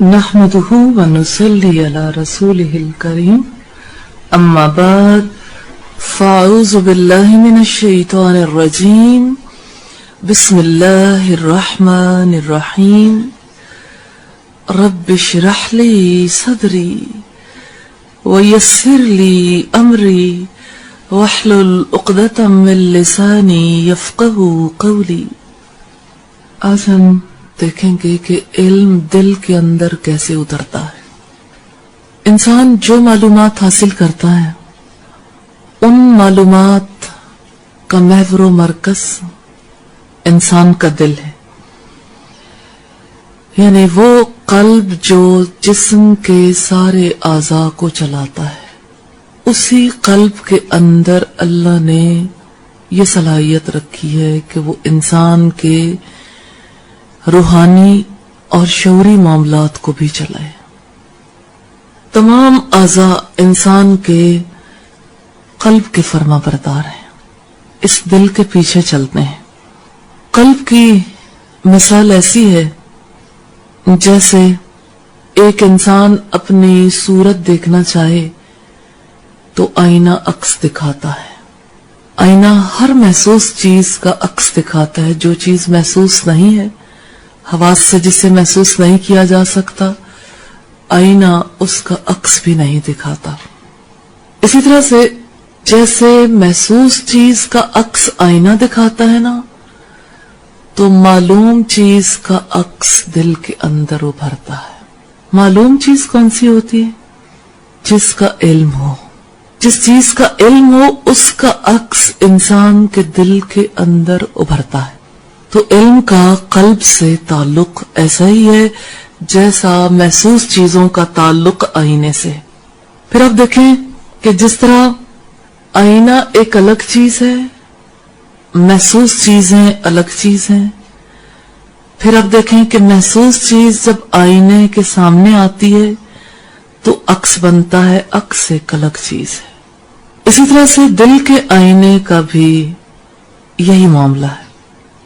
نحمده ونصلي على رسوله الكريم أما بعد فأعوذ بالله من الشيطان الرجيم بسم الله الرحمن الرحيم رب اشرح لي صدري ويسر لي أمري واحلل عقدة من لساني يفقهوا قولي. آج ہم دیکھیں گے کہ علم دل کے اندر کیسے اترتا ہے. انسان جو معلومات حاصل کرتا ہے ان معلومات کا محور و مرکز انسان کا دل ہے، یعنی وہ قلب جو جسم کے سارے اعضاء کو چلاتا ہے. اسی قلب کے اندر اللہ نے یہ صلاحیت رکھی ہے کہ وہ انسان کے روحانی اور شعوری معاملات کو بھی چلائے. تمام اعضاء انسان کے قلب کے فرما بردار ہیں، اس دل کے پیچھے چلتے ہیں. قلب کی مثال ایسی ہے جیسے ایک انسان اپنی صورت دیکھنا چاہے تو آئینہ عکس دکھاتا ہے. آئینہ ہر محسوس چیز کا عکس دکھاتا ہے. جو چیز محسوس نہیں ہے، حواس سے جسے محسوس نہیں کیا جا سکتا، آئینہ اس کا عکس بھی نہیں دکھاتا. اسی طرح سے جیسے محسوس چیز کا عکس آئینہ دکھاتا ہے نا، تو معلوم چیز کا عکس دل کے اندر ابھرتا ہے. معلوم چیز کون سی ہوتی ہے؟ جس کا علم ہو. جس چیز کا علم ہو اس کا عکس انسان کے دل کے اندر ابھرتا ہے. تو علم کا قلب سے تعلق ایسا ہی ہے جیسا محسوس چیزوں کا تعلق آئینے سے. پھر آپ دیکھیں کہ جس طرح آئینہ ایک الگ چیز ہے، محسوس چیزیں الگ چیز ہیں. پھر آپ دیکھیں کہ محسوس چیز جب آئینے کے سامنے آتی ہے تو عکس بنتا ہے، عکس ایک الگ چیز ہے. اسی طرح سے دل کے آئینے کا بھی یہی معاملہ ہے.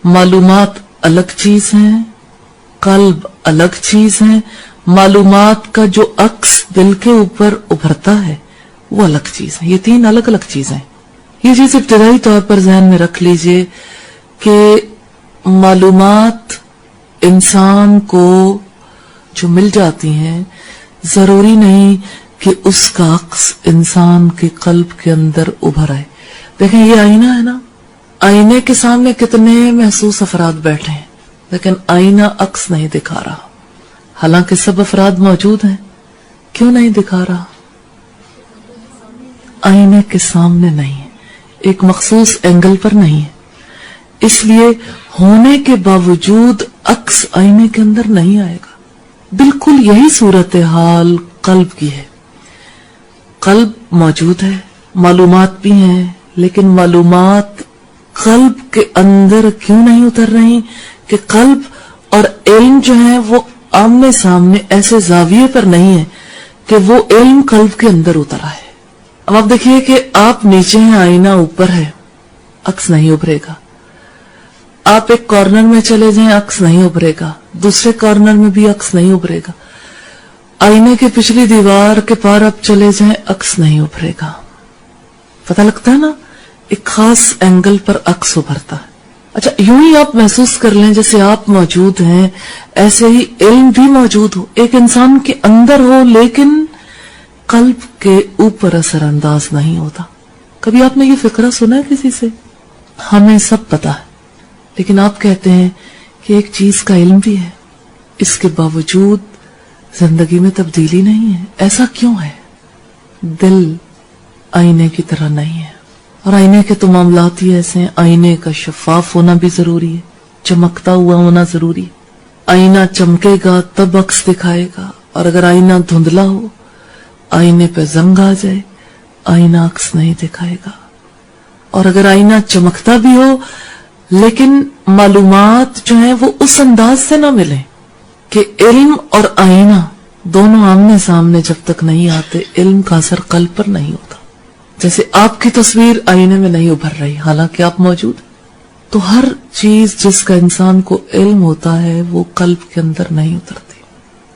معلومات الگ چیز ہیں، قلب الگ چیز ہیں. معلومات کا جو عکس دل کے اوپر ابھرتا ہے وہ الگ چیز ہے. یہ تین الگ الگ چیزیں. یہ چیز ابتدائی طور پر ذہن میں رکھ لیجئے کہ معلومات انسان کو جو مل جاتی ہیں ضروری نہیں کہ اس کا عکس انسان کے قلب کے اندر ابھر آئے. دیکھیں یہ آئینہ ہے نا، آئینے کے سامنے کتنے محسوس افراد بیٹھے ہیں لیکن آئینہ عکس نہیں دکھا رہا. حالانکہ سب افراد موجود ہیں، کیوں نہیں دکھا رہا؟ آئینے کے سامنے نہیں ہے، ایک مخصوص اینگل پر نہیں ہے. اس لیے ہونے کے باوجود عکس آئینے کے اندر نہیں آئے گا. بالکل یہی صورتحال قلب کی ہے. قلب موجود ہے، معلومات بھی ہیں، لیکن معلومات قلب کے اندر کیوں نہیں اتر رہی؟ کہ قلب اور علم جو ہے وہ آمنے سامنے ایسے زاویے پر نہیں ہے کہ وہ علم قلب کے اندر اترا ہے. اب آپ دیکھیے کہ آپ نیچے ہیں، آئینہ اوپر ہے، عکس نہیں ابھرے گا. آپ ایک کارنر میں چلے جائیں، عکس نہیں ابھرے گا. دوسرے کارنر میں بھی عکس نہیں ابھرے گا. آئینے کی پچھلی دیوار کے پار آپ چلے جائیں، عکس نہیں ابھرے گا. پتہ لگتا ہے نا، ایک خاص اینگل پر عکس ابھرتا ہے. اچھا یوں ہی آپ محسوس کر لیں جیسے آپ موجود ہیں ایسے ہی علم بھی موجود ہو، ایک انسان کے اندر ہو لیکن قلب کے اوپر اثر انداز نہیں ہوتا. کبھی آپ نے یہ فقرہ سنا ہے کسی سے؟ ہمیں سب پتا ہے لیکن آپ کہتے ہیں کہ ایک چیز کا علم بھی ہے، اس کے باوجود زندگی میں تبدیلی نہیں ہے. ایسا کیوں ہے؟ دل آئینے کی طرح نہیں ہے. اور آئینے کے تو معاملات ہی ایسے ہیں. آئینے کا شفاف ہونا بھی ضروری ہے، چمکتا ہوا ہونا ضروری ہے. آئینہ چمکے گا تب عکس دکھائے گا، اور اگر آئینہ دھندلا ہو، آئینے پہ زنگ آ جائے، آئینہ عکس نہیں دکھائے گا. اور اگر آئینہ چمکتا بھی ہو لیکن معلومات جو ہیں وہ اس انداز سے نہ ملیں کہ علم اور آئینہ دونوں آمنے سامنے جب تک نہیں آتے علم کا اثر قلب پر نہیں ہوتا. جیسے آپ کی تصویر آئینے میں نہیں ابھر رہی حالانکہ آپ موجود. تو ہر چیز جس کا انسان کو علم ہوتا ہے وہ قلب کے اندر نہیں اترتی.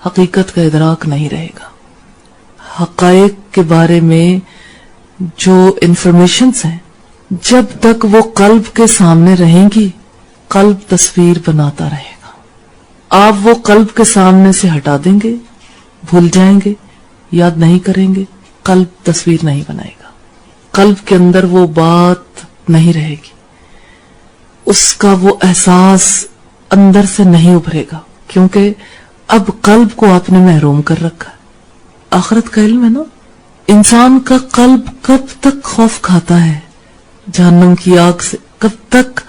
حقیقت کا ادراک نہیں رہے گا. حقائق کے بارے میں جو انفارمیشنز ہیں جب تک وہ قلب کے سامنے رہیں گی قلب تصویر بناتا رہے گا. آپ وہ قلب کے سامنے سے ہٹا دیں گے، بھول جائیں گے، یاد نہیں کریں گے، قلب تصویر نہیں بنائے گا. قلب کے اندر وہ بات نہیں رہے گی، اس کا وہ احساس اندر سے نہیں ابھرے گا، کیونکہ اب قلب کو آپ نے محروم کر رکھا ہے. آخرت کا علم ہے نا. انسان کا قلب کب تک خوف کھاتا ہے جہنم کی آگ سے، کب تک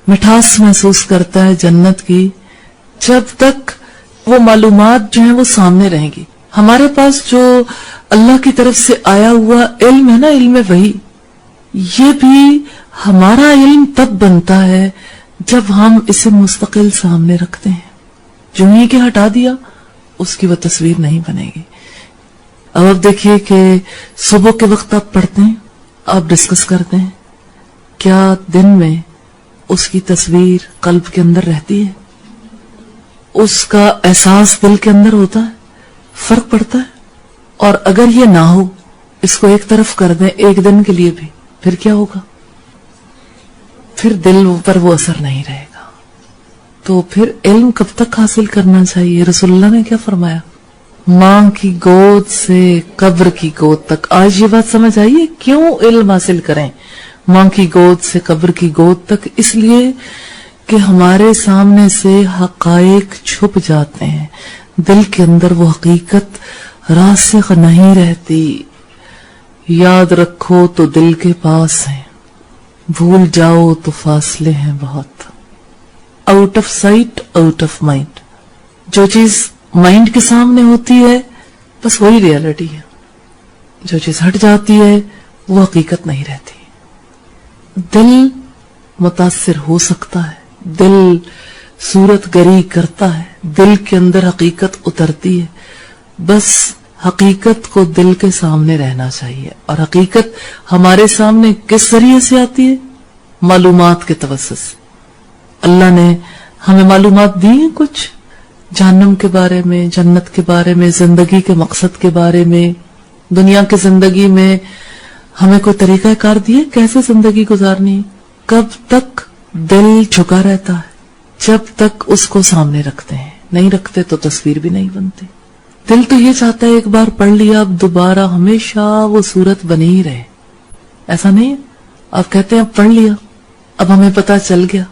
مٹھاس محسوس کرتا ہے جنت کی، جب تک وہ معلومات جو ہیں وہ سامنے رہیں گی. ہمارے پاس جو اللہ کی طرف سے آیا ہوا علم ہے نا، علم وحی، یہ بھی ہمارا علم تب بنتا ہے جب ہم اسے مستقل سامنے رکھتے ہیں. جو ہی کہ ہٹا دیا اس کی وہ تصویر نہیں بنے گی. اب آپ دیکھیے کہ صبح کے وقت آپ پڑھتے ہیں، آپ ڈسکس کرتے ہیں، کیا دن میں اس کی تصویر قلب کے اندر رہتی ہے؟ اس کا احساس دل کے اندر ہوتا ہے؟ فرق پڑتا ہے؟ اور اگر یہ نہ ہو، اس کو ایک طرف کر دیں ایک دن کے لیے بھی، پھر کیا ہوگا؟ پھر دل پر وہ اثر نہیں رہے گا. تو پھر علم کب تک حاصل کرنا چاہیے؟ رسول اللہ نے کیا فرمایا؟ ماں کی گود سے قبر کی گود تک. آج یہ بات سمجھ آئیے کیوں علم حاصل کریں ماں کی گود سے قبر کی گود تک؟ اس لیے کہ ہمارے سامنے سے حقائق چھپ جاتے ہیں، دل کے اندر وہ حقیقت راسخ نہیں رہتی. یاد رکھو تو دل کے پاس ہے، بھول جاؤ تو فاصلے ہیں بہت. Out of sight out of mind. جو چیز مائنڈ کے سامنے ہوتی ہے بس وہی ریالٹی ہے، جو چیز ہٹ جاتی ہے وہ حقیقت نہیں رہتی. دل متاثر ہو سکتا ہے، دل صورت گری کرتا ہے، دل کے اندر حقیقت اترتی ہے، بس حقیقت کو دل کے سامنے رہنا چاہیے. اور حقیقت ہمارے سامنے کس ذریعے سے آتی ہے؟ معلومات کے توسط سے. اللہ نے ہمیں معلومات دی ہیں کچھ جہنم کے بارے میں، جنت کے بارے میں، زندگی کے مقصد کے بارے میں، دنیا کی زندگی میں ہمیں کوئی طریقہ کار دیے کیسے زندگی گزارنی. کب تک دل جھکا رہتا ہے؟ جب تک اس کو سامنے رکھتے ہیں. نہیں رکھتے تو تصویر بھی نہیں بنتی. دل تو یہ چاہتا ہے ایک بار پڑھ لیا اب دوبارہ ہمیشہ وہ صورت بنی ہی رہے. ایسا نہیں ہے. آپ کہتے ہیں اب پڑھ لیا، اب ہمیں پتا چل گیا،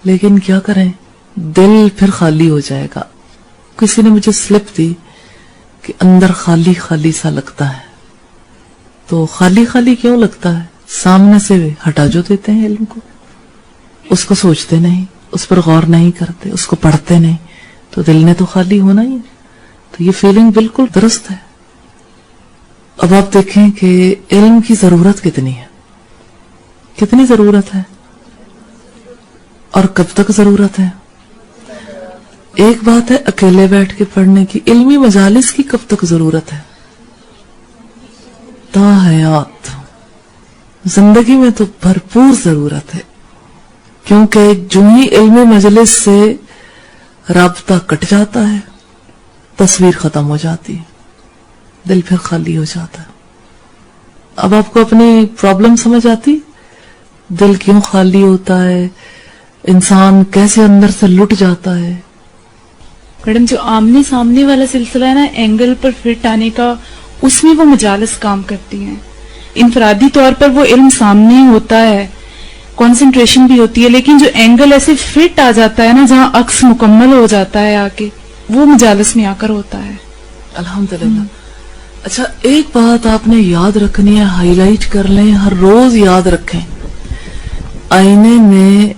لیکن کیا کریں، دل پھر خالی ہو جائے گا. کسی نے مجھے سلپ دی کہ اندر خالی خالی سا لگتا ہے. تو خالی خالی کیوں لگتا ہے؟ سامنے سے ہٹا جو دیتے ہیں علم کو، اس کو سوچتے نہیں، اس پر غور نہیں کرتے، اس کو پڑھتے نہیں، تو دل نے تو خالی ہونا ہی ہے. تو یہ فیلنگ بالکل درست ہے. اب آپ دیکھیں کہ علم کی ضرورت کتنی ہے، کتنی ضرورت ہے اور کب تک ضرورت ہے. ایک بات ہے اکیلے بیٹھ کے پڑھنے کی، علمی مجالس کی کب تک ضرورت ہے؟ تا حیات زندگی میں تو بھرپور ضرورت ہے، کیونکہ جو ہی علمی مجلس سے رابطہ کٹ جاتا ہے تصویر ختم ہو جاتی ہے، دل پھر خالی ہو جاتا ہے. اب آپ کو اپنی پرابلم سمجھ آتی؟ دل کیوں خالی ہوتا ہے، انسان کیسے اندر سے لٹ جاتا ہے. میڈم جو آمنے سامنے والا سلسلہ ہے نا، اینگل پر فٹ آنے کا، اس میں وہ مجالس کام کرتی ہیں. انفرادی طور پر وہ علم سامنے ہوتا ہے، کنسنٹریشن بھی ہوتی ہے، لیکن جو اینگل ایسے فٹ آ جاتا ہے نا جہاں عکس مکمل ہو جاتا ہے آ کے، وہ مجالس میں آ کر ہوتا ہے. الحمدللہ. اچھا ایک بات آپ نے یاد رکھنی ہے، ہائی لائٹ کر لیں، ہر روز یاد رکھیں. آئینے میں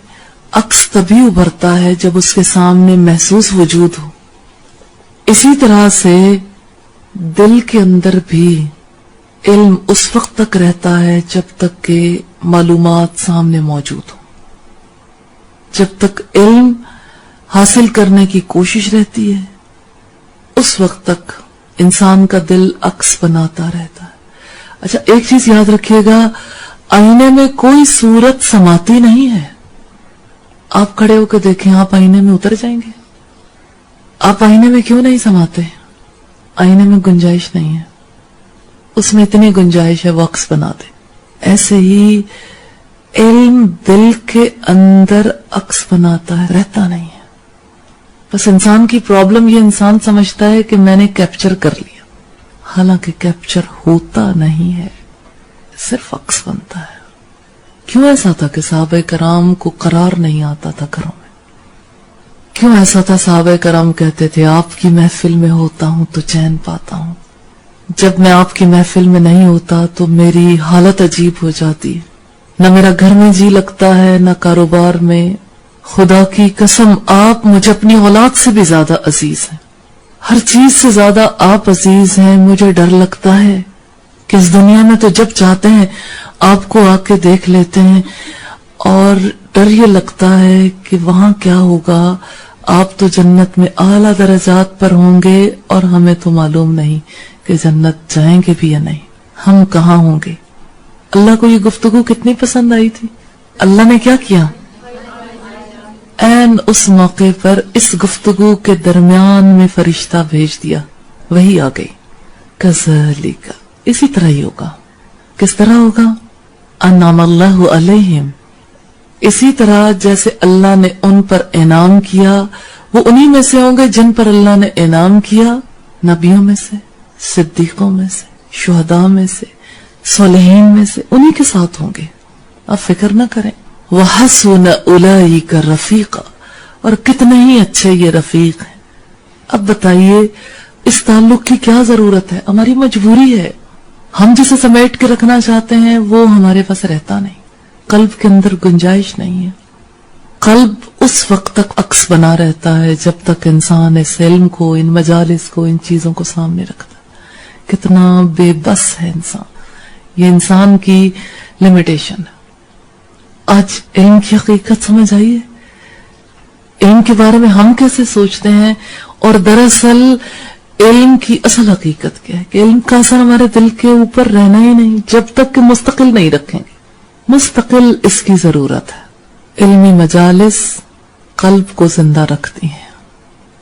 عکس تبھی ابھرتا ہے جب اس کے سامنے محسوس وجود ہو. اسی طرح سے دل کے اندر بھی علم اس وقت تک رہتا ہے جب تک کہ معلومات سامنے موجود ہو. جب تک علم حاصل کرنے کی کوشش رہتی ہے اس وقت تک انسان کا دل عکس بناتا رہتا ہے. اچھا ایک چیز یاد رکھیے گا، آئینے میں کوئی صورت سماتی نہیں ہے. آپ کھڑے ہو کے دیکھیں، آپ آئینے میں اتر جائیں گے. آپ آئینے میں کیوں نہیں سماتے؟ آئینے میں گنجائش نہیں ہے، اس میں اتنی گنجائش ہے وہ عکس بنا دے. ایسے ہی علم دل کے اندر عکس بناتا ہے، رہتا نہیں ہے. بس انسان کی پرابلم یہ، انسان سمجھتا ہے کہ میں نے کیپچر کر لیا، حالانکہ کیپچر ہوتا نہیں ہے، صرف عکس بنتا ہے. کیوں ایسا تھا کہ صحابہ کرام کو قرار نہیں آتا تھا گھروں میں؟ کیوں ایسا تھا صحابہ کرام کہتے تھے آپ کی محفل میں ہوتا ہوں تو چین پاتا ہوں، جب میں آپ کی محفل میں نہیں ہوتا تو میری حالت عجیب ہو جاتی ہے، نہ میرا گھر میں جی لگتا ہے نہ کاروبار میں. خدا کی قسم آپ مجھے اپنی اولاد سے بھی زیادہ عزیز ہیں، ہر چیز سے زیادہ آپ عزیز ہیں. مجھے ڈر لگتا ہے کہ اس دنیا میں تو جب چاہتے ہیں آپ کو آ کے دیکھ لیتے ہیں، اور ڈر یہ لگتا ہے کہ وہاں کیا ہوگا. آپ تو جنت میں اعلیٰ درجات پر ہوں گے اور ہمیں تو معلوم نہیں کہ جنت جائیں گے بھی یا نہیں، ہم کہاں ہوں گے. اللہ کو یہ گفتگو کتنی پسند آئی تھی. اللہ نے کیا کیا؟ این اس موقع پر اس گفتگو کے درمیان میں فرشتہ بھیج دیا، وہی آ گئی. کذالک، اسی طرح ہی ہوگا. کس طرح ہوگا؟ انعم اللہ علیہم، اسی طرح جیسے اللہ نے ان پر انعام کیا، وہ انہی میں سے ہوں گے جن پر اللہ نے انعام کیا، نبیوں میں سے، صدیقوں میں سے، شہداء میں سے، صالحین میں سے، انہی کے ساتھ ہوں گے. آپ فکر نہ کریں. وَحَسُنَ أُولَئِكَ رَفِيقًا، اور کتنے ہی اچھے یہ رفیق ہیں. اب بتائیے اس تعلق کی کیا ضرورت ہے؟ ہماری مجبوری ہے. ہم جسے سمیٹ کے رکھنا چاہتے ہیں وہ ہمارے پاس رہتا نہیں. قلب کے اندر گنجائش نہیں ہے. قلب اس وقت تک عکس بنا رہتا ہے جب تک انسان اس علم کو، ان مجالس کو، ان چیزوں کو سامنے رکھتا ہے. کتنا بے بس ہے انسان. یہ انسان کی لمیٹیشن ہے. آج علم کی حقیقت سمجھ آئیے، علم کے بارے میں ہم کیسے سوچتے ہیں، اور دراصل علم کی اصل حقیقت کیا ہے کہ علم کا اثر ہمارے دل کے اوپر رہنا ہی نہیں جب تک کہ مستقل نہیں رکھیں گے. مستقل اس کی ضرورت ہے. علمی مجالس قلب کو زندہ رکھتی ہیں.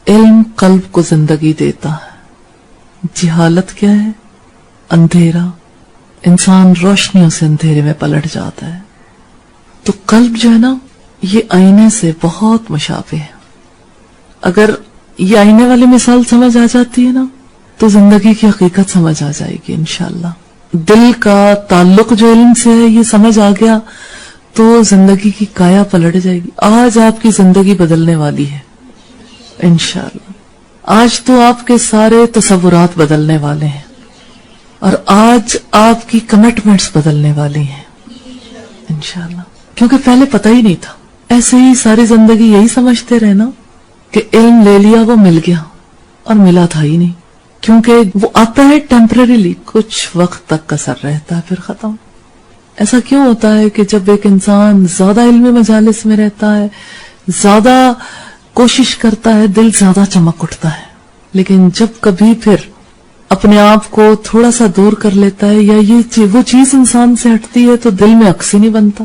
علم قلب کو زندگی دیتا ہے. جہالت کیا ہے؟ اندھیرا. انسان روشنیوں سے اندھیرے میں پلٹ جاتا ہے. تو قلب جو ہے نا، یہ آئینے سے بہت مشابہ ہے. اگر یہ آئینے والی مثال سمجھ آ جاتی ہے نا تو زندگی کی حقیقت سمجھ آ جائے گی انشاءاللہ. دل کا تعلق جو علم سے ہے یہ سمجھ آ گیا تو زندگی کی کایا پلٹ جائے گی. آج آپ کی زندگی بدلنے والی ہے انشاءاللہ. آج تو آپ کے سارے تصورات بدلنے والے ہیں، اور آج آپ کی کمٹمنٹس بدلنے والی ہیں انشاءاللہ. کیونکہ پہلے پتہ ہی نہیں تھا. ایسے ہی ساری زندگی یہی سمجھتے رہے نا کہ علم لے لیا وہ مل گیا، اور ملا تھا ہی نہیں. کیونکہ وہ آتا ہے ٹیمپرریلی، کچھ وقت تک اثر رہتا ہے پھر ختم. ایسا کیوں ہوتا ہے کہ جب ایک انسان زیادہ علمی مجالس میں رہتا ہے، زیادہ کوشش کرتا ہے، دل زیادہ چمک اٹھتا ہے، لیکن جب کبھی پھر اپنے آپ کو تھوڑا سا دور کر لیتا ہے یا وہ چیز انسان سے ہٹتی ہے تو دل میں عکس ہی نہیں بنتا.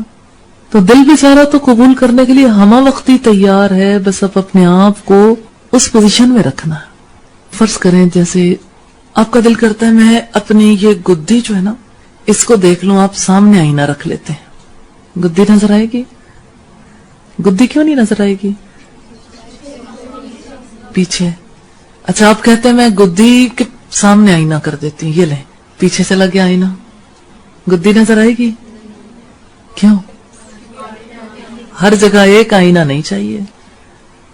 تو دل بیچارہ تو قبول کرنے کے لیے ہمہ وقتی تیار ہے، بس اب اپنے آپ کو اس پوزیشن میں رکھنا ہے. فرض کریں جیسے آپ کا دل کرتا ہے میں اپنی یہ گدی جو ہے نا اس کو دیکھ لوں. آپ سامنے آئینہ رکھ لیتے ہیں، گدی نظر آئے گی؟ گدی کیوں نہیں نظر آئے گی؟ پیچھے. اچھا آپ کہتے ہیں میں گدی کے سامنے آئینہ کر دیتی ہوں، یہ لیں پیچھے سے لگے آئینہ، گدی نظر آئے گی؟ کیوں؟ ہر جگہ ایک آئینہ نہیں چاہیے.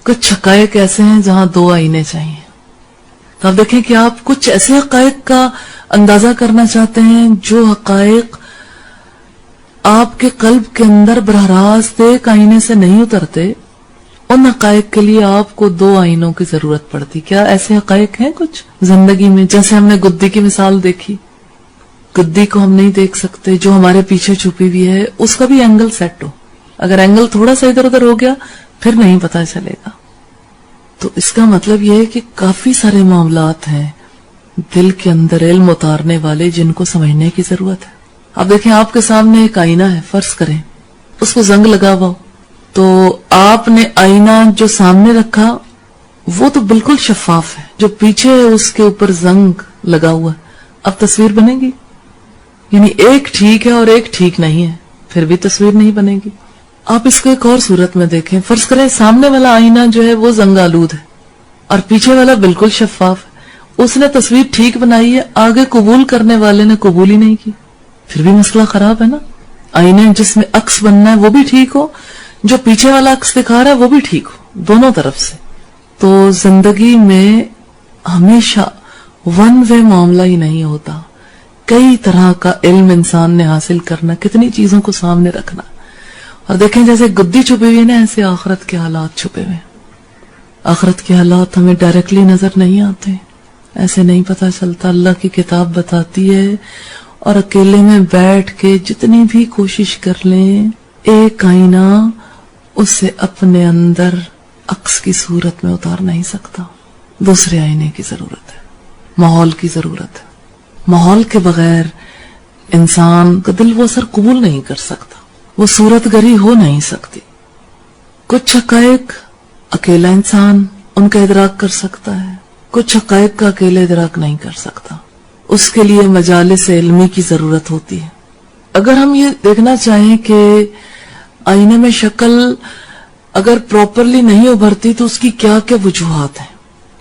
کچھ حقائق ایسے ہیں جہاں دو آئینے چاہیے. تو آپ دیکھیں کہ آپ کچھ ایسے حقائق کا اندازہ کرنا چاہتے ہیں جو حقائق آپ کے قلب کے اندر براہ راست ایک آئینے سے نہیں اترتے. ان حقائق کے لیے آپ کو دو آئینوں کی ضرورت پڑتی. کیا ایسے حقائق ہیں کچھ زندگی میں؟ جیسے ہم نے گدی کی مثال دیکھی، گدی کو ہم نہیں دیکھ سکتے، جو ہمارے پیچھے چھپی ہوئی ہے اس کا بھی اینگل سیٹ ہو. اگر اینگل تھوڑا سا ادھر ادھر ہو گیا پھر نہیں پتا چلے گا. تو اس کا مطلب یہ ہے کہ کافی سارے معاملات ہیں دل کے اندر علم اتارنے والے جن کو سمجھنے کی ضرورت ہے. اب دیکھیں آپ کے سامنے ایک آئینہ ہے، فرض کریں اس کو زنگ لگا ہوا، تو آپ نے آئینہ جو سامنے رکھا وہ تو بالکل شفاف ہے. جو پیچھے ہے اس کے اوپر زنگ لگا ہوا ہے. اب تصویر بنے گی؟ یعنی ایک ٹھیک ہے اور ایک ٹھیک نہیں ہے, پھر بھی تصویر نہیں بنے گی. آپ اس کو ایک اور صورت میں دیکھیں. فرض کریں سامنے والا آئینہ جو ہے وہ زنگ آلود ہے اور پیچھے والا بالکل شفاف ہے. اس نے تصویر ٹھیک بنائی ہے, آگے قبول کرنے والے نے قبول ہی نہیں کی, پھر بھی مسئلہ خراب ہے نا. آئینے جس میں عکس بننا ہے وہ بھی ٹھیک ہو, جو پیچھے والا عکس دکھا رہا ہے وہ بھی ٹھیک ہو, دونوں طرف سے. تو زندگی میں ہمیشہ ون وے معاملہ ہی نہیں ہوتا. کئی طرح کا علم انسان نے حاصل کرنا, کتنی چیزوں کو سامنے رکھنا. اور دیکھیں جیسے گدی چھپی ہوئی ہے نا, ایسے آخرت کے حالات چھپے ہوئے. آخرت کے حالات ہمیں ڈائریکٹلی نظر نہیں آتے, ایسے نہیں پتا چلتا. اللہ کی کتاب بتاتی ہے اور اکیلے میں بیٹھ کے جتنی بھی کوشش کر لیں, ایک آئینہ اسے اپنے اندر عکس کی صورت میں اتار نہیں سکتا. دوسرے آئینے کی ضرورت ہے, ماحول کی ضرورت ہے. ماحول کے بغیر انسان کا دل وہ اثر قبول نہیں کر سکتا, وہ صورت گری ہو نہیں سکتی. کچھ حقائق اکیلا انسان ان کا ادراک کر سکتا ہے, کچھ حقائق کا اکیلے ادراک نہیں کر سکتا. اس کے لیے مجالس علمی کی ضرورت ہوتی ہے. اگر ہم یہ دیکھنا چاہیں کہ آئینے میں شکل اگر پراپرلی نہیں ابھرتی تو اس کی کیا کیا وجوہات ہیں,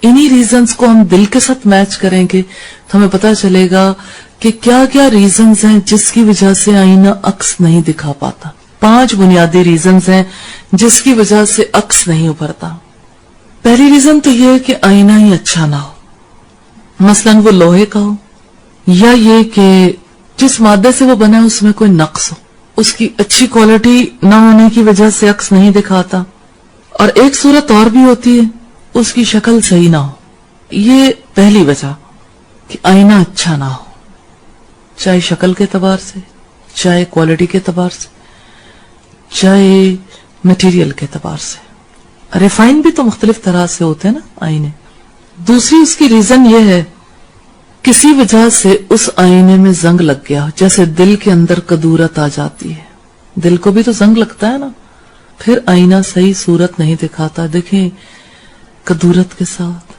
انہی ریزنز کو ہم دل کے ساتھ میچ کریں گے تو ہمیں پتا چلے گا کہ کیا کیا ریزنز ہیں جس کی وجہ سے آئینہ عکس نہیں دکھا پاتا. 5 بنیادی ریزنز ہیں جس کی وجہ سے عکس نہیں ابھرتا. پہلی ریزن تو یہ ہے کہ آئینہ ہی اچھا نہ ہو, مثلاً وہ لوہے کا ہو, یا یہ کہ جس مادے سے وہ بنا ہے اس میں کوئی نقص ہو, اس کی اچھی کوالٹی نہ ہونے کی وجہ سے عکس نہیں دکھاتا. اور ایک صورت اور بھی ہوتی ہے, اس کی شکل صحیح نہ ہو. یہ پہلی وجہ کہ آئینہ اچھا نہ ہو, چاہے شکل کے اعتبار سے, چاہے کوالٹی کے اعتبار سے, چاہے مٹیریل کے اعتبار سے. ریفائن بھی تو مختلف طرح سے ہوتے ہیں نا آئینے. دوسری اس کی ریزن یہ ہے کسی وجہ سے اس آئینے میں زنگ لگ گیا, جیسے دل کے اندر کدورت آ جاتی ہے. دل کو بھی تو زنگ لگتا ہے نا, پھر آئینہ صحیح صورت نہیں دکھاتا. دیکھیں کدورت کے ساتھ,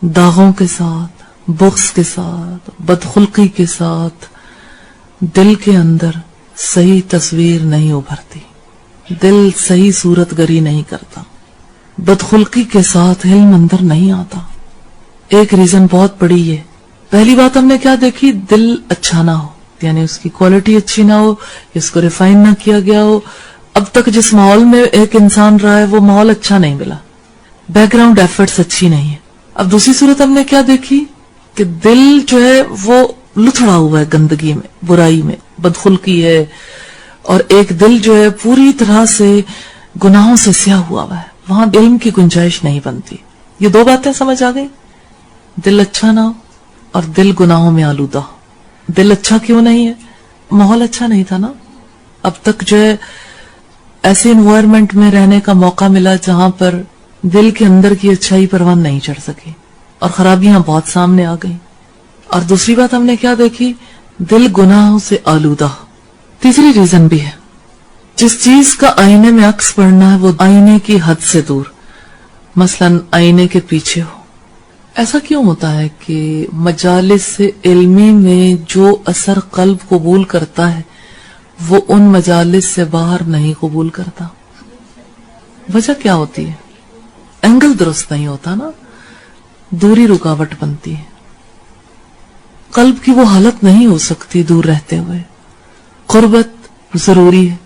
داغوں کے ساتھ, بغض کے ساتھ, بدخلقی کے ساتھ دل کے اندر صحیح تصویر نہیں ابھرتی, دل صحیح صورت گری نہیں کرتا, بدخلقی کے ساتھ علم اندر نہیں آتا. ایک ریزن بہت بڑی ہے. پہلی بات ہم نے کیا دیکھی, دل اچھا نہ ہو, یعنی اس کی کوالٹی اچھی نہ ہو, اس کو ریفائن نہ کیا گیا ہو. اب تک جس ماحول میں ایک انسان رہا ہے وہ ماحول اچھا نہیں ملا, بیک گراؤنڈ ایفرٹس اچھی نہیں ہے. اب دوسری صورت ہم نے کیا دیکھی کہ دل جو ہے وہ لتھڑا ہوا ہے گندگی میں, برائی میں, بدخلقی ہے, اور ایک دل جو ہے پوری طرح سے گناہوں سے سیاہ ہوا ہے, وہاں علم کی گنجائش نہیں بنتی. یہ 2 باتیں سمجھ آ گئی, دل اچھا نہ ہو اور دل گناہوں میں آلودہ ہو. دل اچھا کیوں نہیں ہے, ماحول اچھا نہیں تھا نا. اب تک جو ہے ایسے انوائرمنٹ میں رہنے کا موقع ملا جہاں پر دل کے اندر کی اچھائی پروان نہیں چڑھ سکی اور خرابیاں بہت سامنے آ گئی. اور دوسری بات ہم نے کیا دیکھی, دل گناہوں سے آلودہ. تیسری ریزن بھی ہے, جس چیز کا آئینے میں عکس پڑنا ہے وہ آئینے کی حد سے دور, مثلاً آئینے کے پیچھے ہو. ایسا کیوں ہوتا ہے کہ مجالس علمی میں جو اثر قلب قبول کرتا ہے وہ ان مجالس سے باہر نہیں قبول کرتا؟ وجہ کیا ہوتی ہے؟ اینگل درست نہیں ہوتا نا, دوری رکاوٹ بنتی ہے. قلب کی وہ حالت نہیں ہو سکتی دور رہتے ہوئے. قربت ضروری ہے,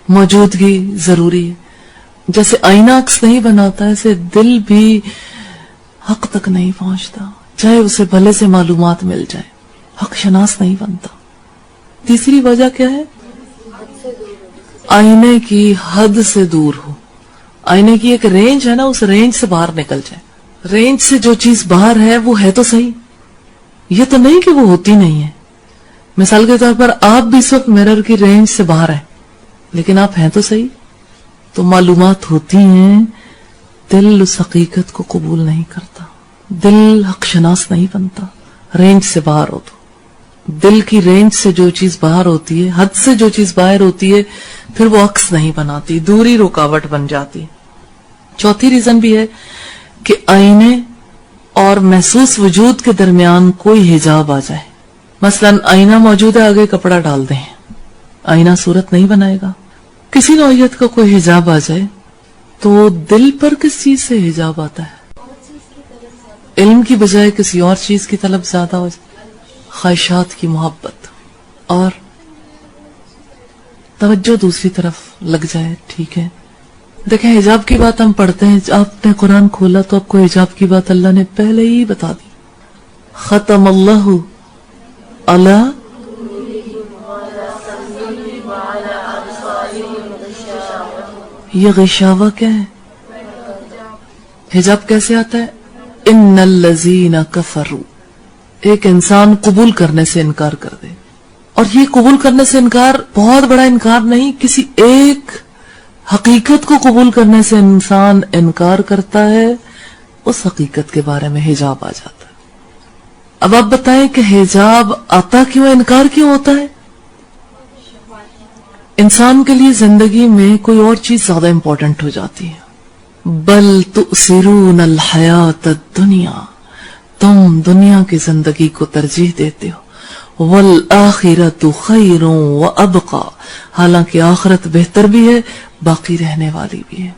موجودگی ضروری ہے. جیسے آئینہ عکس نہیں بناتا ایسے دل بھی حق تک نہیں پہنچتا, چاہے اسے بھلے سے معلومات مل جائے, حق شناس نہیں بنتا. تیسری وجہ کیا ہے؟ آئینے کی حد سے دور ہو. آئینے کی ایک رینج ہے نا, اس رینج سے باہر نکل جائے. رینج سے جو چیز باہر ہے وہ ہے تو صحیح, یہ تو نہیں کہ وہ ہوتی نہیں ہے. مثال کے طور پر آپ بھی اس وقت مرر کی رینج سے باہر ہیں لیکن آپ ہیں تو صحیح. تو معلومات ہوتی ہیں, دل اس حقیقت کو قبول نہیں کرتا, دل حق شناس نہیں بنتا. رینج سے باہر ہو تو, دل کی رینج سے جو چیز باہر ہوتی ہے, حد سے جو چیز باہر ہوتی ہے, پھر وہ عکس نہیں بناتی, دوری رکاوٹ بن جاتی. چوتھی ریزن بھی ہے کہ آئینے اور محسوس وجود کے درمیان کوئی حجاب آ جائے. مثلاً آئینہ موجود ہے, آگے کپڑا ڈال دیں, آئینہ صورت نہیں بنائے گا. کسی نوعیت کا کوئی حجاب آ جائے تو دل پر کس چیز سے حجاب آتا ہے؟ علم کی بجائے کسی اور چیز کی طلب زیادہ ہو جائے, خواہشات کی محبت, اور توجہ دوسری طرف لگ جائے. ٹھیک ہے, دیکھیں حجاب کی بات ہم پڑھتے ہیں, آپ نے قرآن کھولا تو آپ کو حجاب کی بات اللہ نے پہلے ہی بتا دی. ختم اللہ علی یہ غشاوہ کیا ہے؟ حجاب کیسے آتا ہے؟ ان الذین کفروا, ایک انسان قبول کرنے سے انکار کر دے, اور یہ قبول کرنے سے انکار بہت بڑا انکار نہیں, کسی ایک حقیقت کو قبول کرنے سے انسان انکار کرتا ہے, اس حقیقت کے بارے میں حجاب آ جاتا ہے. اب آپ بتائیں کہ حجاب آتا کیوں, انکار کیوں ہوتا ہے؟ انسان کے لیے زندگی میں کوئی اور چیز زیادہ امپورٹنٹ ہو جاتی ہے. بل تؤثرون الحیات الدنیا, تم دنیا کی زندگی کو ترجیح دیتے ہو. والآخرۃ خیر وابقی, حالانکہ آخرت بہتر بھی ہے, باقی رہنے والی بھی ہے.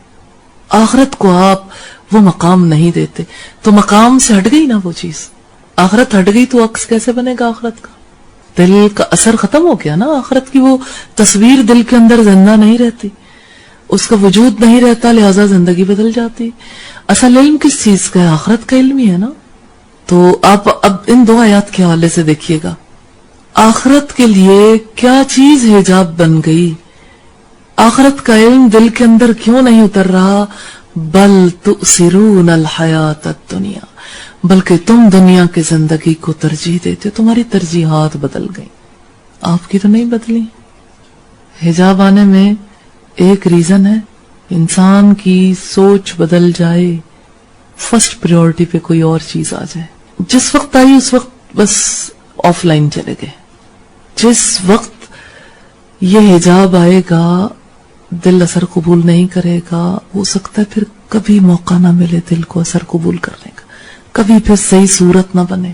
آخرت کو آپ وہ مقام نہیں دیتے, تو مقام سے ہٹ گئی نا وہ چیز. آخرت ہٹ گئی تو عکس کیسے بنے گا آخرت کا؟ دل کا اثر ختم ہو گیا نا. آخرت کی وہ تصویر دل کے اندر زندہ نہیں رہتی, اس کا وجود نہیں رہتا, لہذا زندگی بدل جاتی. اصل علم کس چیز کا ہے؟ آخرت کا علم ہی ہے نا. تو آپ اب ان دو آیات کے حوالے سے دیکھیے گا, آخرت کے لیے کیا چیز حجاب بن گئی, آخرت کا علم دل کے اندر کیوں نہیں اتر رہا؟ بل تؤثرون الحیات الدنیا, بلکہ تم دنیا کی زندگی کو ترجیح دیتے, تمہاری ترجیحات بدل گئی, آپ کی تو نہیں بدلی. حجاب آنے میں ایک ریزن ہے, انسان کی سوچ بدل جائے, فرسٹ پریورٹی پہ کوئی اور چیز آ جائے. جس وقت آئی اس وقت بس آف لائن چلے گئے. جس وقت یہ حجاب آئے گا دل اثر قبول نہیں کرے گا, ہو سکتا ہے پھر کبھی موقع نہ ملے دل کو اثر قبول کرنے کا, کبھی پھر صحیح صورت نہ بنے.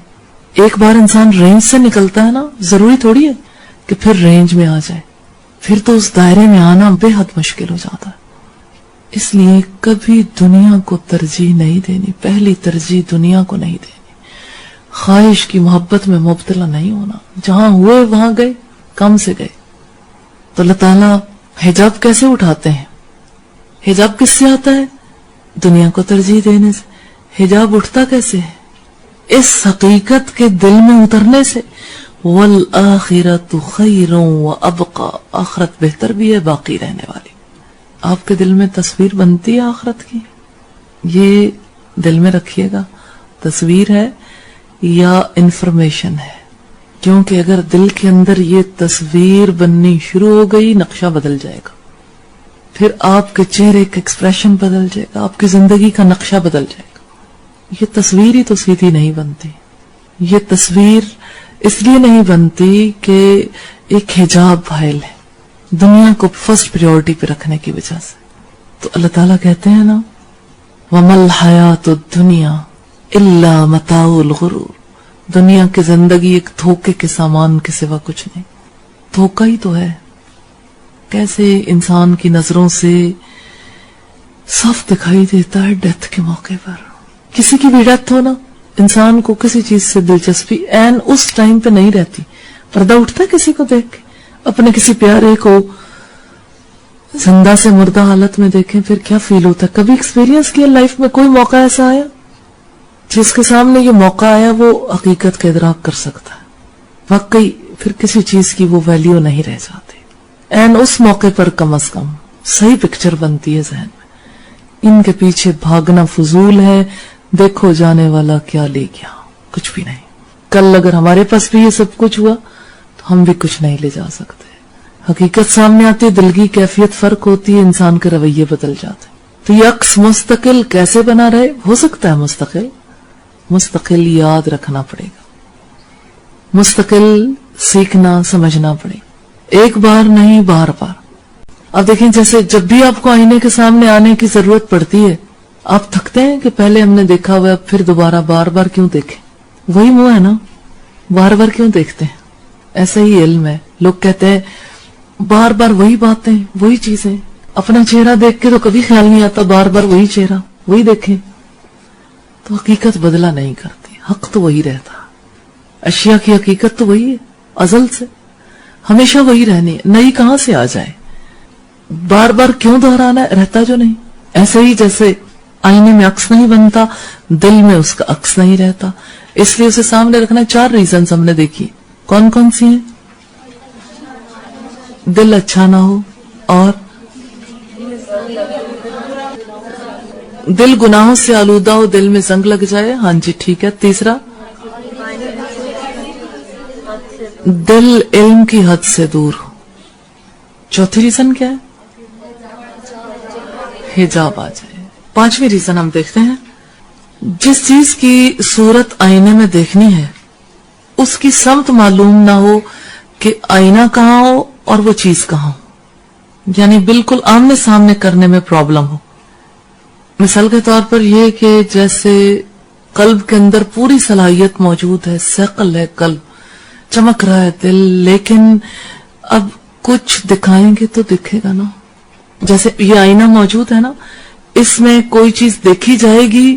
ایک بار انسان رینج سے نکلتا ہے نا, ضروری تھوڑی ہے کہ پھر رینج میں آ جائے, پھر تو اس دائرے میں آنا بے حد مشکل ہو جاتا ہے. اس لیے کبھی دنیا کو ترجیح نہیں دینی, پہلی ترجیح دنیا کو نہیں دینی. خواہش کی محبت میں مبتلا نہیں ہونا, جہاں ہوئے وہاں گئے, کم سے گئے. تو اللہ تعالیٰ حجاب کیسے اٹھاتے ہیں؟ حجاب کس سے آتا ہے؟ دنیا کو ترجیح دینے سے. حجاب اٹھتا کیسے ہے؟ اس حقیقت کے دل میں اترنے سے. والآخرۃ خیر وابقی, آخرت بہتر بھی ہے, باقی رہنے والی. آپ کے دل میں تصویر بنتی ہے آخرت کی, یہ دل میں رکھیے گا, تصویر ہے یا انفارمیشن ہے. کیونکہ اگر دل کے اندر یہ تصویر بننی شروع ہو گئی, نقشہ بدل جائے گا, پھر آپ کے چہرے کا ایکسپریشن بدل جائے گا, آپ کی زندگی کا نقشہ بدل جائے گا. یہ تصویر ہی تو سیدھی نہیں بنتی. یہ تصویر اس لیے نہیں بنتی کہ ایک حجاب حائل ہے, دنیا کو فرسٹ پریورٹی پہ رکھنے کی وجہ سے. تو اللہ تعالیٰ کہتے ہیں نا, وَمَا الْحَيَاةُ الدُّنْيَا إِلَّا مَتَاعُ الْغُرُورِ, دنیا کی زندگی ایک دھوکے کے سامان کے سوا کچھ نہیں. دھوکہ ہی تو ہے. کیسے انسان کی نظروں سے صاف دکھائی دیتا ہے ڈیتھ کے موقع پر. کسی کی بھی ڈیتھ ہو نا, انسان کو کسی چیز سے دلچسپی این اس ٹائم پہ نہیں رہتی. پردہ اٹھتا ہے کسی کو دیکھ کے, اپنے کسی پیارے کو زندہ سے مردہ حالت میں دیکھیں, پھر کیا فیل ہوتا ہے؟ کبھی ایکسپیرینس کیا لائف میں؟ کوئی موقع ایسا آیا جس کے سامنے یہ موقع آیا وہ حقیقت کا ادراک کر سکتا ہے؟ واقعی پھر کسی چیز کی وہ ویلیو نہیں رہ جاتی. این اس موقع پر کم از کم صحیح پکچر بنتی ہے ذہن میں. ان کے پیچھے بھاگنا فضول ہے, دیکھو جانے والا کیا لے گیا, کچھ بھی نہیں. کل اگر ہمارے پاس بھی یہ سب کچھ ہوا تو ہم بھی کچھ نہیں لے جا سکتے. حقیقت سامنے آتی ہے, دل کی کیفیت فرق ہوتی ہے, انسان کے رویے بدل جاتے. تو یہ عکس مستقل کیسے بنا رہے؟ ہو سکتا ہے مستقل یاد رکھنا پڑے گا, مستقل سیکھنا سمجھنا پڑے گا, ایک بار نہیں بار بار. اب دیکھیں جیسے جب بھی آپ کو آئینے کے سامنے آنے کی ضرورت پڑتی ہے, آپ تھکتے ہیں کہ پہلے ہم نے دیکھا ہوا پھر دوبارہ بار بار کیوں دیکھیں؟ وہی منہ ہے نا، بار بار کیوں دیکھتے ہیں؟ ایسا ہی علم ہے. لوگ کہتے ہیں بار بار وہی باتیں وہی چیزیں، اپنا چہرہ دیکھ کے تو کبھی خیال نہیں آتا بار بار وہی چہرہ وہی دیکھیں. تو حقیقت بدلا نہیں کرتی، حق تو وہی رہتا. اشیاء کی حقیقت تو وہی ہے، ازل سے ہمیشہ وہی رہنی ہے، نئی کہاں سے آ جائے؟ بار بار کیوں دہرانا ہے؟ رہتا جو نہیں. ایسے ہی جیسے آئینے میں عکس نہیں بنتا، دل میں اس کا عکس نہیں رہتا، اس لیے اسے سامنے رکھنا. 4 ریزنز ہم نے دیکھی. کون کون سی ہیں؟ دل اچھا نہ ہو، اور دل گناہوں سے آلودہ ہو، دل میں زنگ لگ جائے. ہاں جی ٹھیک ہے. تیسرا، دل علم کی حد سے دور ہو. چوتھی ریزن کیا ہے؟ حجاب آ جائے. 5ویں ریزن ہم دیکھتے ہیں، جس چیز کی صورت آئینے میں دیکھنی ہے اس کی سمت معلوم نہ ہو کہ آئینہ کہاں ہو اور وہ چیز کہاں ہو، یعنی بالکل آمنے سامنے کرنے میں پرابلم ہو. مثال کے طور پر یہ کہ جیسے قلب کے اندر پوری صلاحیت موجود ہے، ثقل ہے قلب، چمک رہا ہے دل، لیکن اب کچھ دکھائیں گے تو دکھے گا نا. جیسے یہ آئینہ موجود ہے نا، اس میں کوئی چیز دیکھی جائے گی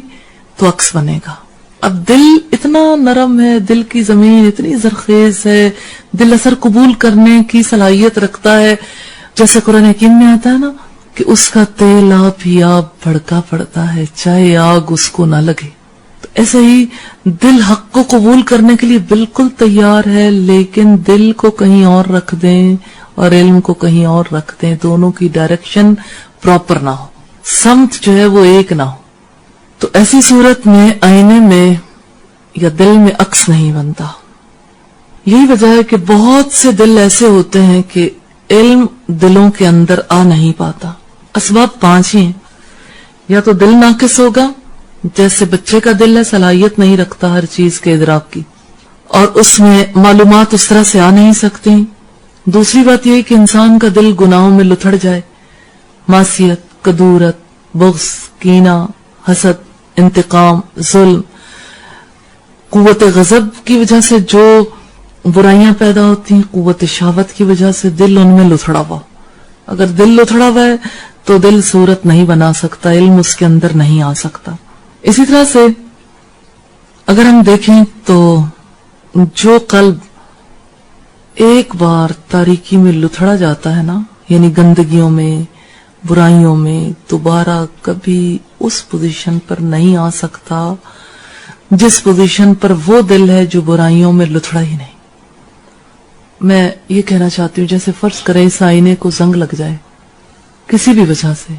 تو عکس بنے گا. اب دل اتنا نرم ہے، دل کی زمین اتنی زرخیز ہے، دل اثر قبول کرنے کی صلاحیت رکھتا ہے. جیسے قرآن حکیم میں آتا ہے نا کہ اس کا تیل آپ ہی آپ بھڑکا پڑتا ہے، چاہے آگ اس کو نہ لگے. تو ایسے ہی دل حق کو قبول کرنے کے لیے بالکل تیار ہے، لیکن دل کو کہیں اور رکھ دیں اور علم کو کہیں اور رکھ دیں، دونوں کی ڈائریکشن پراپر نہ ہو، سمت جو ہے وہ ایک نہ ہو. تو ایسی صورت میں آئینے میں یا دل میں عکس نہیں بنتا. یہی وجہ ہے کہ بہت سے دل ایسے ہوتے ہیں کہ علم دلوں کے اندر آ نہیں پاتا. اسباب 5 ہی ہیں. یا تو دل ناقص ہوگا، جیسے بچے کا دل ہے، صلاحیت نہیں رکھتا ہر چیز کے ادراک کی، اور اس میں معلومات اس طرح سے آ نہیں سکتی. دوسری بات یہ کہ انسان کا دل گناہوں میں لتھڑ جائے، معصیت، کدورت، بغض، کینہ، حسد، انتقام، ظلم، قوت غضب کی وجہ سے جو برائیاں پیدا ہوتی ہیں، قوت شہوت کی وجہ سے دل ان میں لتھڑا ہوا. اگر دل لتھڑا ہوا ہے تو دل صورت نہیں بنا سکتا، علم اس کے اندر نہیں آ سکتا. اسی طرح سے اگر ہم دیکھیں تو جو قلب ایک بار تاریکی میں لتھڑا جاتا ہے نا، یعنی گندگیوں میں، برائیوں میں، دوبارہ کبھی اس پوزیشن پر نہیں آ سکتا جس پوزیشن پر وہ دل ہے جو برائیوں میں لتھڑا ہی نہیں. میں یہ کہنا چاہتی ہوں، جیسے فرض کریں اس آئینے کو زنگ لگ جائے کسی بھی وجہ سے،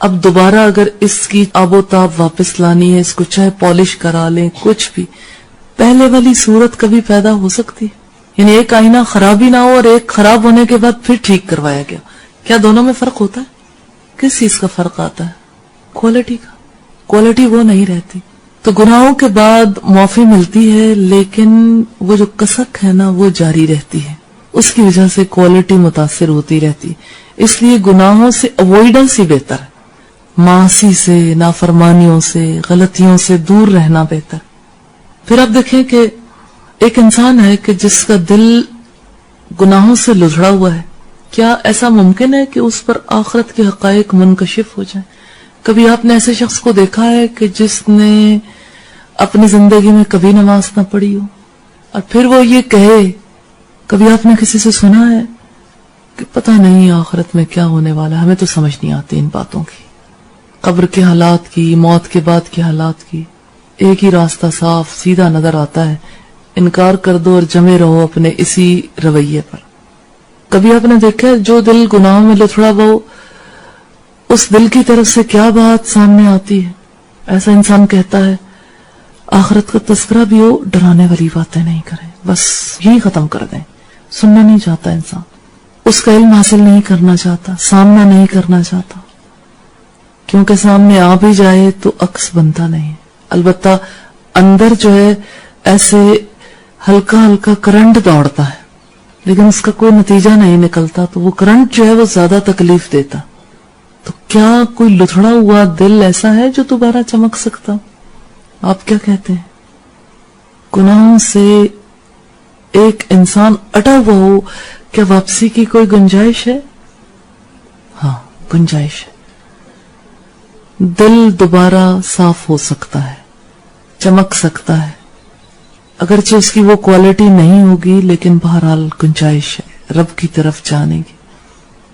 اب دوبارہ اگر اس کی آب و تاب واپس لانی ہے، اس کو چاہے پالش کرا لیں، کچھ بھی، پہلے والی صورت کبھی پیدا ہو سکتی؟ یعنی ایک آئینہ خراب ہی نہ ہو اور ایک خراب ہونے کے بعد پھر ٹھیک کروایا گیا، کیا دونوں میں فرق ہوتا ہے؟ کس چیز کا فرق آتا ہے؟ کوالٹی کا. کوالٹی وہ نہیں رہتی. تو گناہوں کے بعد معافی ملتی ہے، لیکن وہ جو کسک ہے نا وہ جاری رہتی ہے، اس کی وجہ سے کوالٹی متاثر ہوتی رہتی. اس لیے گناہوں سے اوائڈنس ہی بہتر ہے، معاصی سے، نافرمانیوں سے، غلطیوں سے دور رہنا بہتر. پھر آپ دیکھیں کہ ایک انسان ہے کہ جس کا دل گناہوں سے لتھڑا ہوا ہے، کیا ایسا ممکن ہے کہ اس پر آخرت کے حقائق منکشف ہو جائیں؟ کبھی آپ نے ایسے شخص کو دیکھا ہے کہ جس نے اپنی زندگی میں کبھی نماز نہ پڑھی ہو اور پھر وہ یہ کہے؟ کبھی آپ نے کسی سے سنا ہے کہ پتہ نہیں آخرت میں کیا ہونے والا ہے، ہمیں تو سمجھ نہیں آتی ان باتوں کی، قبر کے حالات کی، موت کے بعد کے حالات کی؟ ایک ہی راستہ صاف سیدھا نظر آتا ہے، انکار کر دو اور جمے رہو اپنے اسی رویے پر. کبھی آپ نے دیکھا ہے جو دل گناہوں میں لتھڑا وہ، اس دل کی طرف سے کیا بات سامنے آتی ہے؟ ایسا انسان کہتا ہے آخرت کا تذکرہ بھی ہو، ڈرانے والی باتیں نہیں کریں، بس یہی ختم کر دیں. سننا نہیں چاہتا انسان، اس کا علم حاصل نہیں کرنا چاہتا، سامنا نہیں کرنا چاہتا، کیونکہ سامنے آ بھی جائے تو عکس بنتا نہیں. البتہ اندر جو ہے ایسے ہلکا ہلکا کرنٹ دوڑتا ہے، لیکن اس کا کوئی نتیجہ نہیں نکلتا، تو وہ کرنٹ جو ہے وہ زیادہ تکلیف دیتا. تو کیا کوئی لتھڑا ہوا دل ایسا ہے جو دوبارہ چمک سکتا؟ آپ کیا کہتے ہیں؟ گناہوں سے ایک انسان اٹا ہوا ہو، کیا واپسی کی کوئی گنجائش ہے؟ ہاں، گنجائش ہے. دل دوبارہ صاف ہو سکتا ہے، چمک سکتا ہے، اگرچہ اس کی وہ کوالٹی نہیں ہوگی، لیکن بہرحال گنجائش ہے رب کی طرف جانے کی.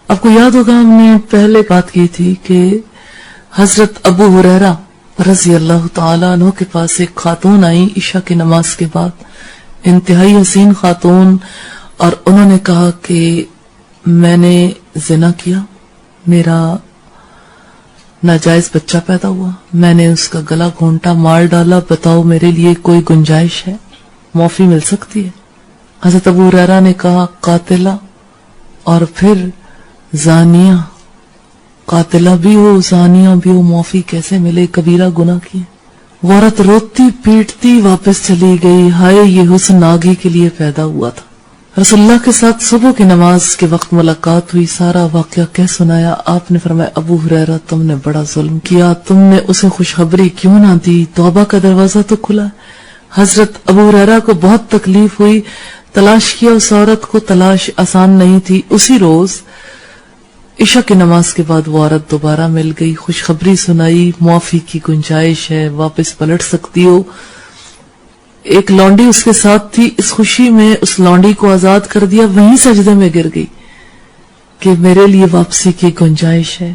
آپ کو یاد ہوگا ہم نے پہلے بات کی تھی کہ حضرت ابو ہریرہ رضی اللہ تعالیٰ عنہ کے پاس ایک خاتون آئی عشاء کی نماز کے بعد، انتہائی حسین خاتون، اور انہوں نے کہا کہ میں نے زنا کیا، میرا ناجائز بچہ پیدا ہوا، میں نے اس کا گلا گھونٹا، مار ڈالا، بتاؤ میرے لیے کوئی گنجائش ہے؟ معافی مل سکتی ہے؟ حضرت ابو ہریرہ نے کہا قاتلہ اور پھر زانیہ، قاتلہ بھی ہو زانیہ بھی ہو، معافی کیسے ملے؟ کبیرہ گناہ کیے. وہ عورت روتی پیٹتی واپس چلی گئی، ہائے یہ حسن آگے کے لیے پیدا ہوا تھا. رسول اللہ کے ساتھ صبح کی نماز کے وقت ملاقات ہوئی، سارا واقعہ کہہ سنایا. آپ نے فرمایا ابو ہریرہ تم نے بڑا ظلم کیا، تم نے اسے خوشخبری کیوں نہ دی؟ توبہ کا دروازہ تو کھلا. حضرت ابو ہریرہ کو بہت تکلیف ہوئی، تلاش کیا اس عورت کو، تلاش آسان نہیں تھی. اسی روز عشاء کی نماز کے بعد وہ عورت دوبارہ مل گئی، خوشخبری سنائی، معافی کی گنجائش ہے، واپس پلٹ سکتی ہو. ایک لونڈی اس کے ساتھ تھی، اس خوشی میں اس لونڈی کو آزاد کر دیا، وہیں سجدے میں گر گئی کہ میرے لیے واپسی کی گنجائش ہے.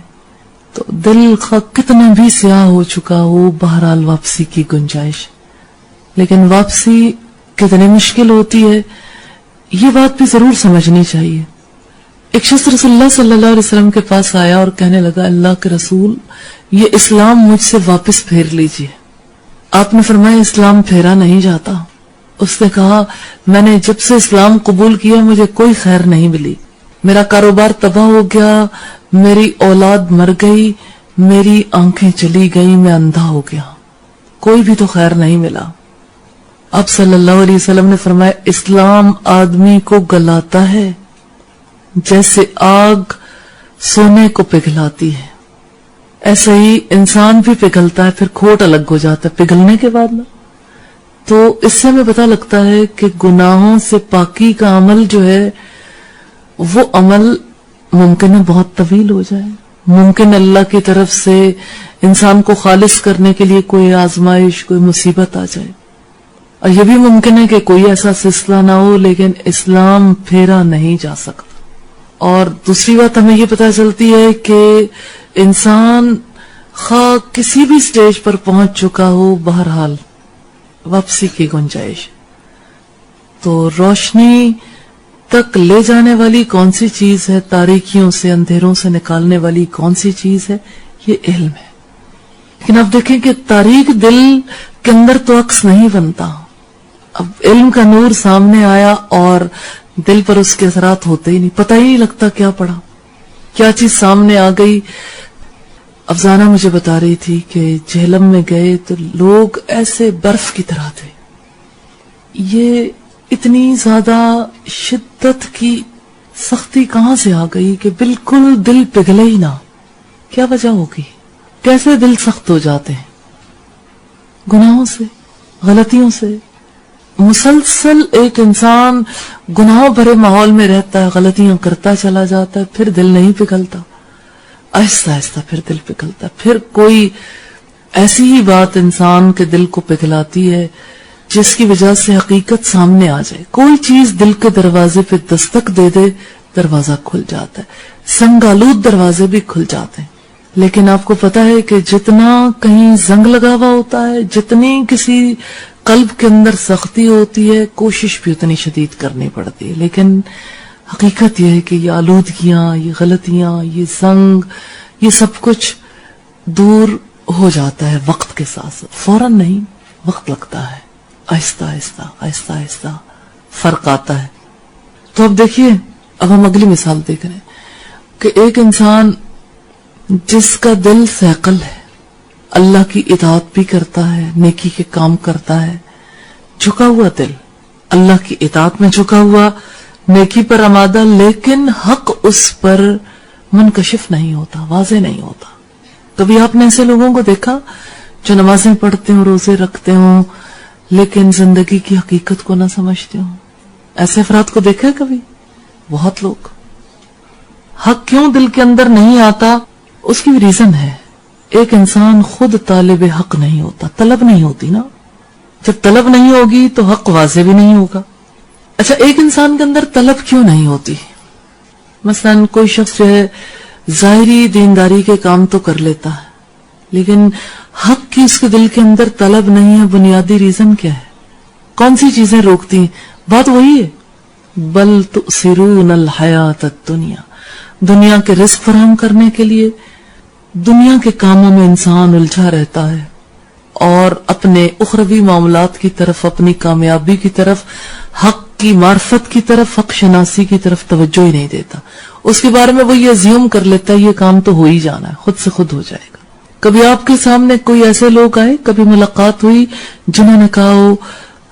تو دل کتنا بھی سیاہ ہو چکا ہو، بہرحال واپسی کی گنجائش. لیکن واپسی کتنی مشکل ہوتی ہے، یہ بات بھی ضرور سمجھنی چاہیے. ایک شخص رسول اللہ صلی اللہ علیہ وسلم کے پاس آیا اور کہنے لگا اللہ کے رسول یہ اسلام مجھ سے واپس پھیر لیجئے. آپ نے فرمایا اسلام پھیرا نہیں جاتا. اس نے کہا میں نے جب سے اسلام قبول کیا مجھے کوئی خیر نہیں ملی، میرا کاروبار تباہ ہو گیا، میری اولاد مر گئی، میری آنکھیں چلی گئی، میں اندھا ہو گیا، کوئی بھی تو خیر نہیں ملا. آپ صلی اللہ علیہ وسلم نے فرمایا اسلام آدمی کو گلاتا ہے جیسے آگ سونے کو پگھلاتی ہے، ایسے ہی انسان بھی پگھلتا ہے، پھر کھوٹ الگ ہو جاتا ہے پگھلنے کے بعد. تو اس سے ہمیں پتہ لگتا ہے کہ گناہوں سے پاکی کا عمل جو ہے وہ عمل ممکن ہے بہت طویل ہو جائے، ممکن اللہ کی طرف سے انسان کو خالص کرنے کے لیے کوئی آزمائش، کوئی مصیبت آ جائے، اور یہ بھی ممکن ہے کہ کوئی ایسا سلسلہ نہ ہو، لیکن اسلام پھیرا نہیں جا سکتا. اور دوسری بات ہمیں یہ پتہ چلتی ہے کہ انسان خواہ کسی بھی سٹیج پر پہنچ چکا ہو، بہرحال واپسی کی گنجائش. تو روشنی تک لے جانے والی کون سی چیز ہے، تاریکیوں سے اندھیروں سے نکالنے والی کون سی چیز ہے؟ یہ علم ہے. لیکن آپ دیکھیں کہ تاریک دل کے اندر تو عکس نہیں بنتا. اب علم کا نور سامنے آیا اور دل پر اس کے اثرات ہوتے ہی نہیں، پتہ ہی نہیں لگتا کیا پڑھا، کیا چیز سامنے آ گئی. افزانہ مجھے بتا رہی تھی کہ جہلم میں گئے تو لوگ ایسے برف کی طرح تھے. یہ اتنی زیادہ شدت کی سختی کہاں سے آ گئی کہ بالکل دل پگھلے ہی نہ؟ کیا وجہ ہوگی؟ کیسے دل سخت ہو جاتے ہیں؟ گناہوں سے، غلطیوں سے. مسلسل ایک انسان گناہوں بھرے ماحول میں رہتا ہے، غلطیاں کرتا چلا جاتا ہے، پھر دل نہیں پگھلتا، آہستہ آہستہ پھر دل پگھلتا. پھر کوئی ایسی ہی بات انسان کے دل کو پگھلاتی ہے جس کی وجہ سے حقیقت سامنے آ جائے. کوئی چیز دل کے دروازے پہ دستک دے دے، دروازہ کھل جاتا ہے. سنگالود دروازے بھی کھل جاتے ہیں. لیکن آپ کو پتا ہے کہ جتنا کہیں زنگ لگا ہوا ہوتا ہے، جتنی کسی قلب کے اندر سختی ہوتی ہے، کوشش بھی اتنی شدید کرنی پڑتی ہے. لیکن حقیقت یہ ہے کہ یہ آلودگیاں، یہ غلطیاں، یہ زنگ، یہ سب کچھ دور ہو جاتا ہے وقت کے ساتھ. فوراً نہیں، وقت لگتا ہے، آہستہ آہستہ آہستہ آہستہ فرق آتا ہے. تو اب دیکھیے، اب ہم اگلی مثال دیکھ رہے ہیں کہ ایک انسان جس کا دل سیقل ہے، اللہ کی اطاعت بھی کرتا ہے، نیکی کے کام کرتا ہے، جھکا ہوا دل، اللہ کی اطاعت میں جھکا ہوا، نیکی پر آمادہ، لیکن حق اس پر منکشف نہیں ہوتا، واضح نہیں ہوتا. کبھی آپ نے ایسے لوگوں کو دیکھا جو نمازیں پڑھتے ہوں، روزے رکھتے ہوں، لیکن زندگی کی حقیقت کو نہ سمجھتے ہوں؟ ایسے افراد کو دیکھا ہے کبھی؟ بہت لوگ. حق کیوں دل کے اندر نہیں آتا؟ اس کی ریزن ہے. ایک انسان خود طالب حق نہیں ہوتا، طلب نہیں ہوتی نا. جب طلب نہیں ہوگی تو حق واضح بھی نہیں ہوگا. اچھا، ایک انسان کے اندر طلب کیوں نہیں ہوتی؟ مثلا کوئی شخص جو ہے ظاہری دینداری کے کام تو کر لیتا ہے، لیکن حق کی اس کے دل کے اندر طلب نہیں ہے. بنیادی ریزن کیا ہے؟ کون سی چیزیں روکتی ہیں؟ بات وہی ہے، بل تؤثرون الحیات الدنیا. دنیا کے رزق فراہم کرنے کے لیے دنیا کے کاموں میں انسان الجھا رہتا ہے اور اپنے اخروی معاملات کی طرف، اپنی کامیابی کی طرف، حق کی معرفت کی طرف، حق شناسی کی طرف توجہ ہی نہیں دیتا. اس کے بارے میں وہ یہ زیوم کر لیتا ہے یہ کام تو ہو ہی جانا ہے، خود سے خود ہو جائے گا. کبھی آپ کے سامنے کوئی ایسے لوگ آئے، کبھی ملاقات ہوئی جنہوں نے کہا ہو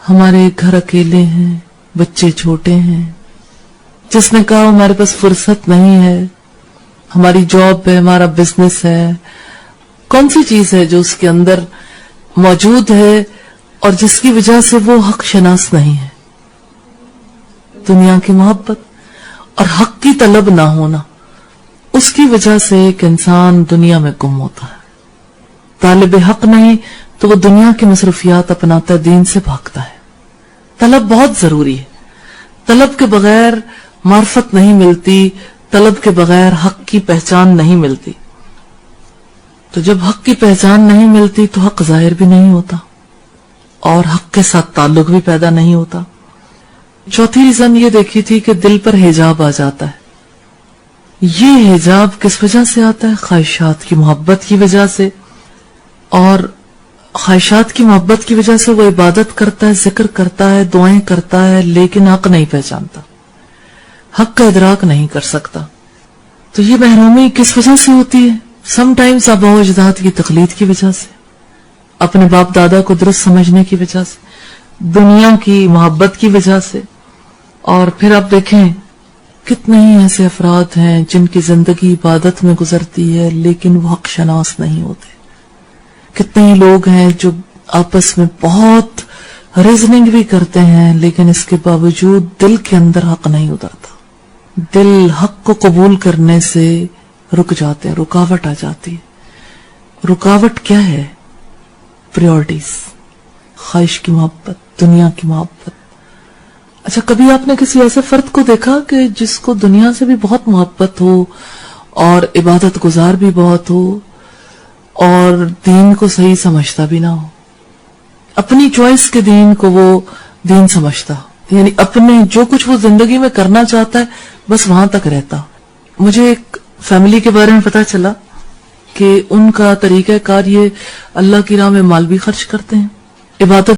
ہمارے گھر اکیلے ہیں، بچے چھوٹے ہیں، جس نے کہا ہمارے پاس فرصت نہیں ہے، ہماری جاب ہے، ہمارا بزنس ہے. کون سی چیز ہے جو اس کے اندر موجود ہے اور جس کی وجہ سے وہ حق شناس نہیں ہے؟ دنیا کی محبت اور حق کی طلب نہ ہونا. اس کی وجہ سے ایک انسان دنیا میں گم ہوتا ہے. طالب حق نہیں تو وہ دنیا کی مصروفیات اپناتا ہے، دین سے بھاگتا ہے. طلب بہت ضروری ہے. طلب کے بغیر معرفت نہیں ملتی، طلب کے بغیر حق کی پہچان نہیں ملتی. تو جب حق کی پہچان نہیں ملتی تو حق ظاہر بھی نہیں ہوتا اور حق کے ساتھ تعلق بھی پیدا نہیں ہوتا. چوتھی ریزن یہ دیکھی تھی کہ دل پر حجاب آ جاتا ہے. یہ حجاب کس وجہ سے آتا ہے؟ خواہشات کی محبت کی وجہ سے. اور خواہشات کی محبت کی وجہ سے وہ عبادت کرتا ہے، ذکر کرتا ہے، دعائیں کرتا ہے، لیکن حق نہیں پہچانتا، حق کا ادراک نہیں کر سکتا. تو یہ محرومی کس وجہ سے ہوتی ہے؟ سم ٹائمز آباء و اجداد کی تقلید کی وجہ سے، اپنے باپ دادا کو درست سمجھنے کی وجہ سے، دنیا کی محبت کی وجہ سے. اور پھر آپ دیکھیں کتنے ہی ایسے افراد ہیں جن کی زندگی عبادت میں گزرتی ہے لیکن وہ حق شناس نہیں ہوتے. کتنے ہی لوگ ہیں جو آپس میں بہت ریزننگ بھی کرتے ہیں لیکن اس کے باوجود دل کے اندر حق نہیں اترتا. دل حق کو قبول کرنے سے رک جاتے ہیں، رکاوٹ آ جاتی ہے. رکاوٹ کیا ہے؟ پریورٹیز، خواہش کی محبت، دنیا کی محبت. اچھا، کبھی آپ نے کسی ایسے فرد کو دیکھا کہ جس کو دنیا سے بھی بہت محبت ہو اور عبادت گزار بھی بہت ہو اور دین کو صحیح سمجھتا بھی نہ ہو؟ اپنی چوائس کے دین کو وہ دین سمجھتا، یعنی اپنے جو کچھ وہ زندگی میں کرنا چاہتا ہے بس وہاں تک رہتا. مجھے ایک فیملی کے بارے میں پتا چلا کہ ان کا طریقہ کار یہ اللہ کی راہ میں مال بھی خرچ کرتے ہیں، عبادت